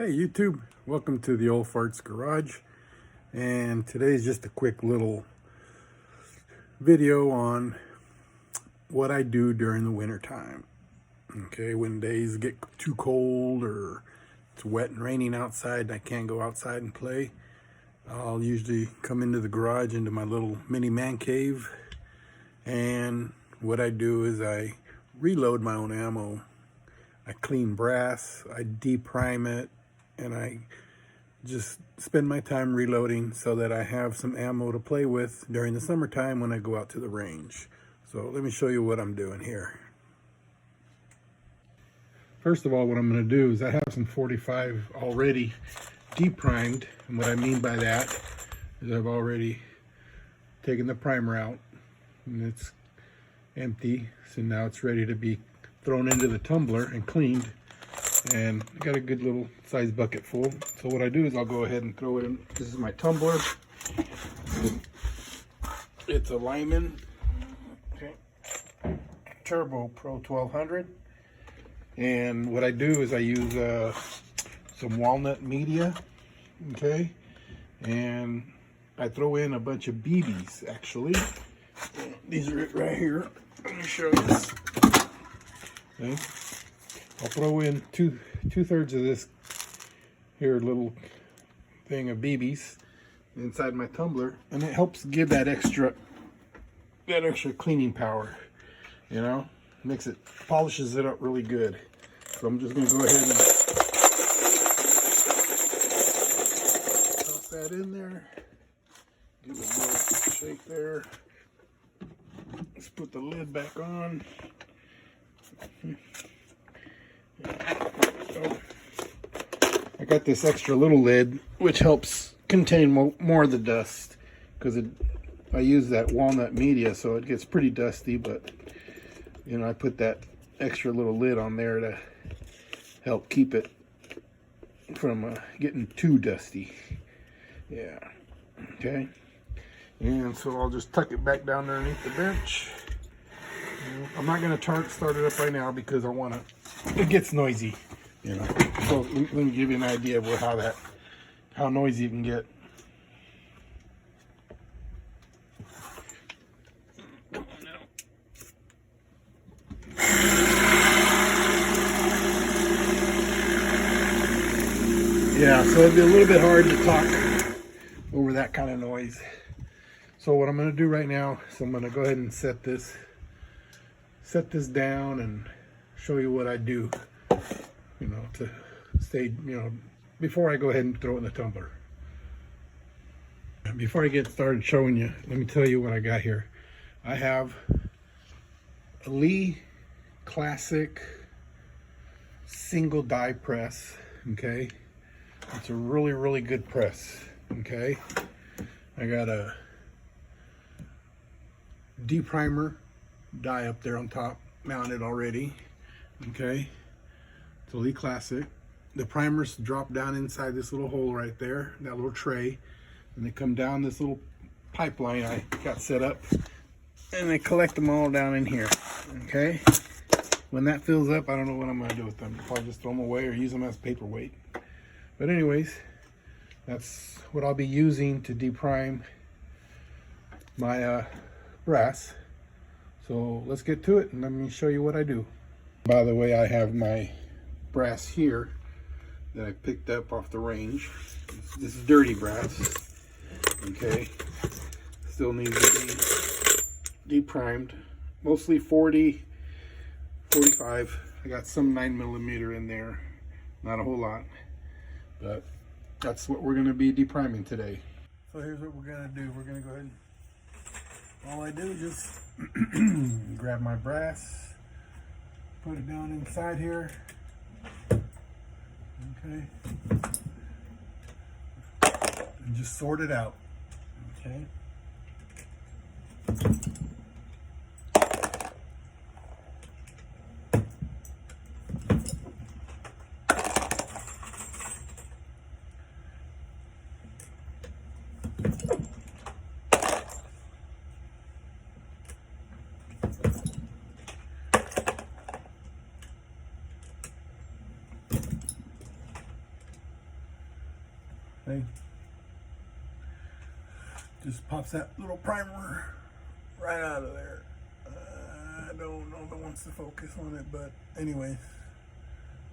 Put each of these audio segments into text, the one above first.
Hey YouTube, welcome to the Old Farts Garage, and today's just a quick little video on what I do during the winter time. Okay, when days get too cold or it's wet and raining outside and I can't go outside and play, I'll usually come into the garage, into my little mini man cave, and what I do is I reload my own ammo. I clean brass, I deprime it, and I just spend my time reloading so that I have some ammo to play with during the summertime when I go out to the range. So let me show you what I'm doing here. First of all, what I'm going to do is I have some 45 already deprimed, and what I mean by that is I've already taken the primer out and it's empty, so now it's ready to be thrown into the tumbler and cleaned. And I got a good little size bucket full. So what I do is I'll go ahead and throw it in. This is my tumbler. It's a Lyman, okay, Turbo Pro 1200. And what I do is I use some walnut media, okay, and I throw in a bunch of BBs actually. These are it right here. Let me show you this. Okay. I'll throw in two-thirds of this here little thing of BBs inside my tumbler, and it helps give that extra cleaning power, you know, polishes it up really good. So I'm just going to go ahead and toss that in there, give it a little shake there. Let's put the lid back on. I got this extra little lid which helps contain more of the dust, because I use that walnut media, so it gets pretty dusty, but you know, I put that extra little lid on there to help keep it from getting too dusty. Yeah, okay. And so I'll just tuck it back down there underneath the bench. I'm not going to start it up right now because it gets noisy, you know. So let me give you an idea of how noisy it can get. Yeah, so it'd be a little bit hard to talk over that kind of noise. So what I'm going to do right now is I'm going to go ahead and set this down and show you what I do, you know, to stay, you know, before I go ahead and throw it in the tumbler. Before I get started showing you, let me tell you what I got here. I have a Lee Classic single die press, okay? It's a really, really good press, okay? I got a deprimer die up there on top, mounted already, okay? It's a Lee Classic. The primers drop down inside this little hole right there, that little tray, and they come down this little pipeline I got set up, and they collect them all down in here, okay? When that fills up, I don't know what I'm going to do with them. I'll probably just throw them away or use them as paperweight. But anyways, that's what I'll be using to deprime my brass. So let's get to it and let me show you what I do. By the way, I have my brass here that I picked up off the range. This is dirty brass, okay? Still needs to be deprimed. Mostly 40, 45. I got some 9mm in there, not a whole lot, but that's what we're gonna be depriming today. So here's what we're gonna do. We're gonna go ahead and all I do is just grab my brass, put it down inside here, okay, and just sort it out, okay. Okay. Just pops that little primer right out of there. I don't know if it wants to focus on it, but anyways,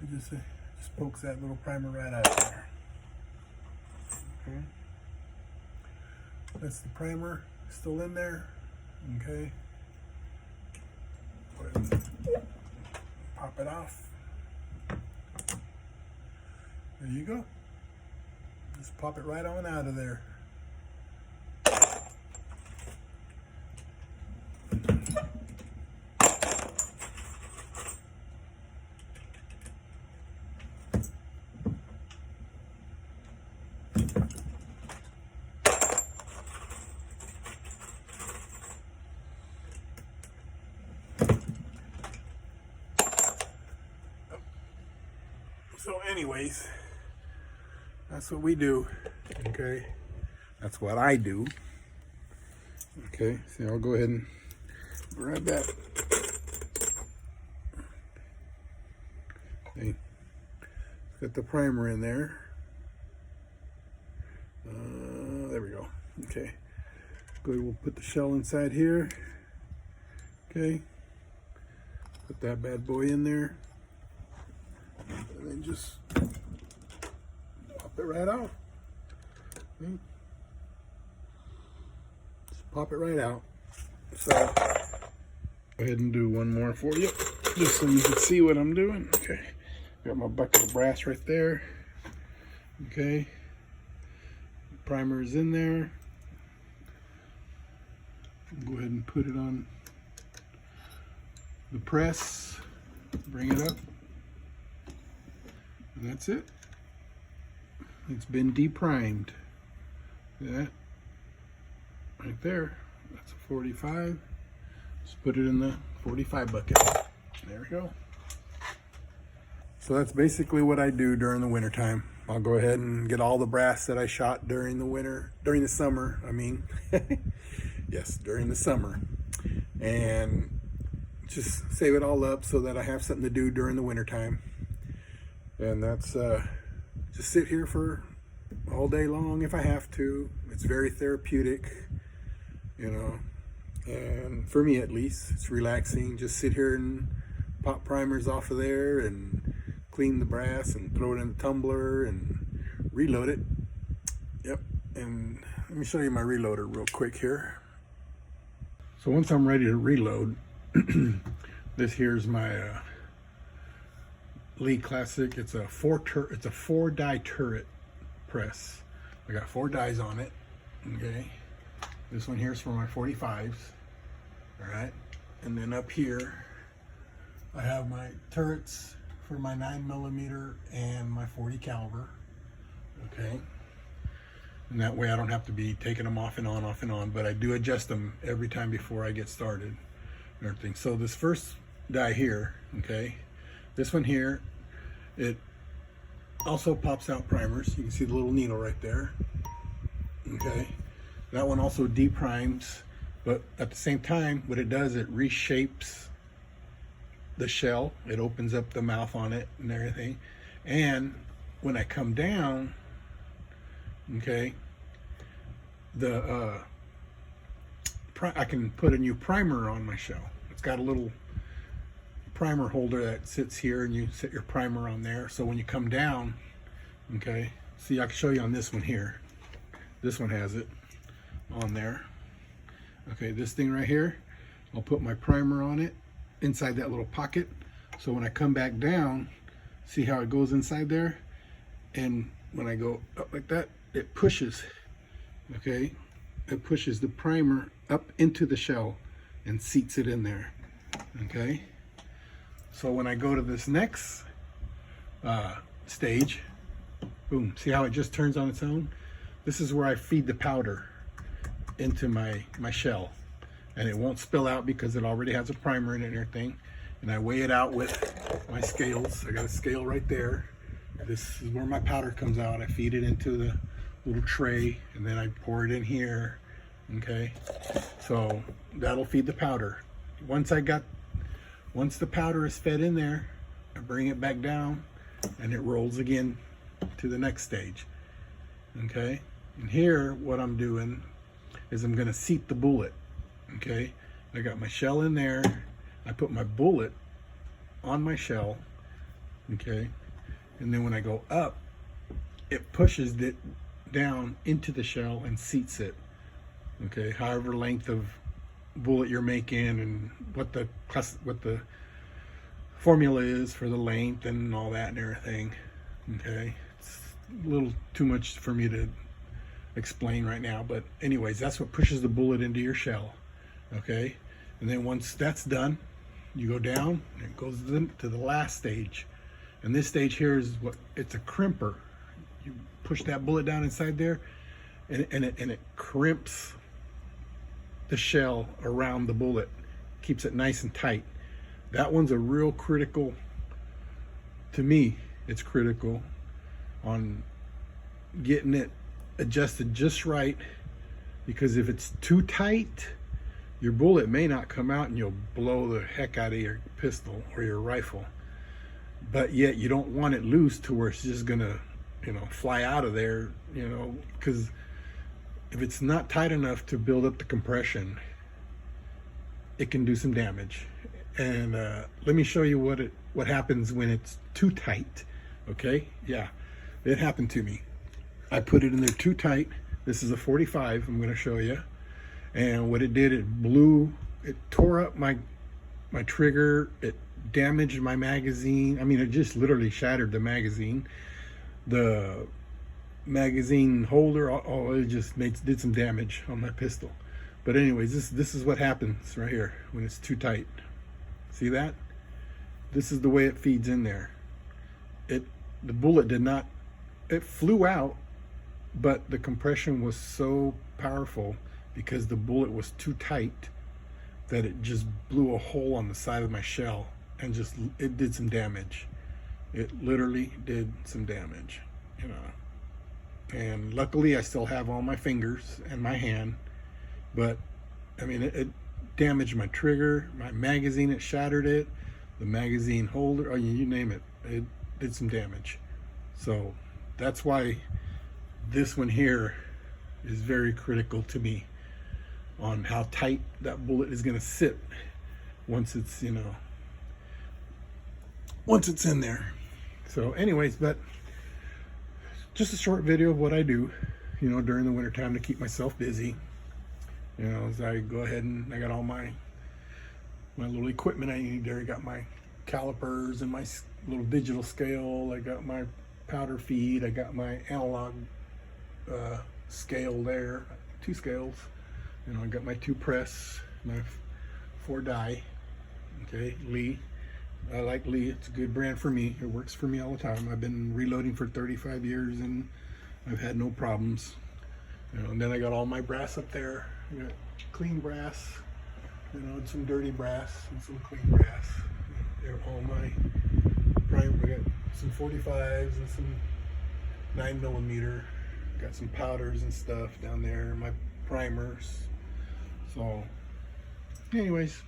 it just pokes that little primer right out of there. Okay. That's the primer still in there. Okay. Pop it off. There you go. Just pop it right on out of there. So anyways, that's what we do. Okay, that's what I do. Okay, so I'll go ahead and grab that. Okay, got the primer in there. There we go. Okay, good. We'll put the shell inside here. Okay, put that bad boy in there, and then just pop it right out. Okay. Just pop it right out. So go ahead and do one more for you, just so you can see what I'm doing. Okay, got my bucket of brass right there. Okay, primer is in there. Go ahead and put it on the press, bring it up, and that's it. It's been deprimed. See that right there? That's a 45. Just put it in the 45 bucket. There we go. So that's basically what I do during the winter time. I'll go ahead and get all the brass that I shot during the summer, I mean. Yes, during the summer. And just save it all up so that I have something to do during the winter time. And that's just sit here for all day long if I have to. It's very therapeutic, you know, and for me at least, it's relaxing. Just sit here and pop primers off of there and clean the brass and throw it in the tumbler and reload it. Yep, and let me show you my reloader real quick here. So once I'm ready to reload, this here's my Lee Classic. It's a four die turret press. I got 4 dies on it. Okay, this one here is for my 45s. All right, and then up here I have my turrets for my 9mm and my 40 caliber. Okay, and that way I don't have to be taking them off and on, but I do adjust them every time before I get started and everything. So this first die here, okay, this one here, it also pops out primers. You can see the little needle right there. Okay, that one also deprimes, but at the same time, what it does, it reshapes the shell. It opens up the mouth on it and everything. And when I come down, okay, I can put a new primer on my shell. It's got a little primer holder that sits here, and you set your primer on there. So when you come down, okay, see, I can show you on this one here. This one has it on there. Okay, this thing right here, I'll put my primer on it inside that little pocket. So when I come back down, see how it goes inside there? And when I go up like that, it pushes, okay? It pushes the primer up into the shell and seats it in there, okay? So when I go to this next stage, boom, see how it just turns on its own? This is where I feed the powder into my shell, and it won't spill out because it already has a primer in it and everything. And I weigh it out with my scales. I got a scale right there. This is where my powder comes out. I feed it into the little tray, and then I pour it in here. Okay, so that'll feed the powder. Once the powder is fed in there, I bring it back down, and it rolls again to the next stage. okay? And here, what I'm doing is I'm gonna seat the bullet, okay? I got my shell in there. I put my bullet on my shell, okay? And then when I go up, it pushes it down into the shell and seats it, okay? However length of bullet you're making and what the formula is for the length and all that and everything, okay? It's a little too much for me to explain right now, but anyways, that's what pushes the bullet into your shell, okay? And then once that's done, you go down and it goes to the last stage. And this stage here is what, it's a crimper. You push that bullet down inside there and it crimps the shell around the bullet, keeps it nice and tight. That one's a real critical, to me, it's critical on getting it adjusted just right, because if it's too tight, your bullet may not come out and you'll blow the heck out of your pistol or your rifle. But yet you don't want it loose to where it's just gonna, fly out of there, because if it's not tight enough to build up the compression, it can do some damage. And let me show you what happens when it's too tight, okay? Yeah, it happened to me. I put it in there too tight. This is a 45, I'm gonna show you. And what it did, it tore up my trigger, it damaged my magazine. I mean, it just literally shattered the magazine. The magazine holder, it just did some damage on my pistol. But anyways, this is what happens right here when it's too tight. See that? This is the way it feeds in there. The bullet it flew out, but the compression was so powerful because the bullet was too tight that it just blew a hole on the side of my shell and it did some damage. It literally did some damage, And luckily I still have all my fingers and my hand, but I mean, it damaged my trigger, my magazine, it shattered it, the magazine holder, you name it, it did some damage. So that's why this one here is very critical to me on how tight that bullet is going to sit once it's, once it's in there. So anyways, but just a short video of what I do, during the winter time to keep myself busy. As I go ahead and I got all my little equipment I need there. I got my calipers and my little digital scale. I got my powder feed. I got my analog scale there, 2 scales. I got my 2 press, my 4 die. Okay, Lee. I like Lee. It's a good brand for me. It works for me all the time. I've been reloading for 35 years and I've had no problems. And then I got all my brass up there. I got clean brass, and some dirty brass and some clean brass. They're all my prime. I got some 45s and some 9mm. Got some powders and stuff down there. My primers. So, anyways,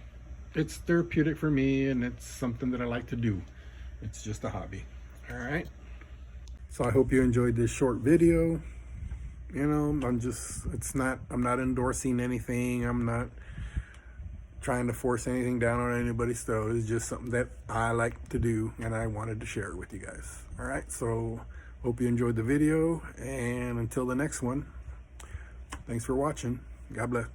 it's therapeutic for me, and it's something that I like to do. It's just a hobby. All right. So I hope you enjoyed this short video. I'm not endorsing anything. I'm not trying to force anything down on anybody's throat. It's just something that I like to do, and I wanted to share it with you guys. All right, so hope you enjoyed the video, and until the next one, thanks for watching. God bless.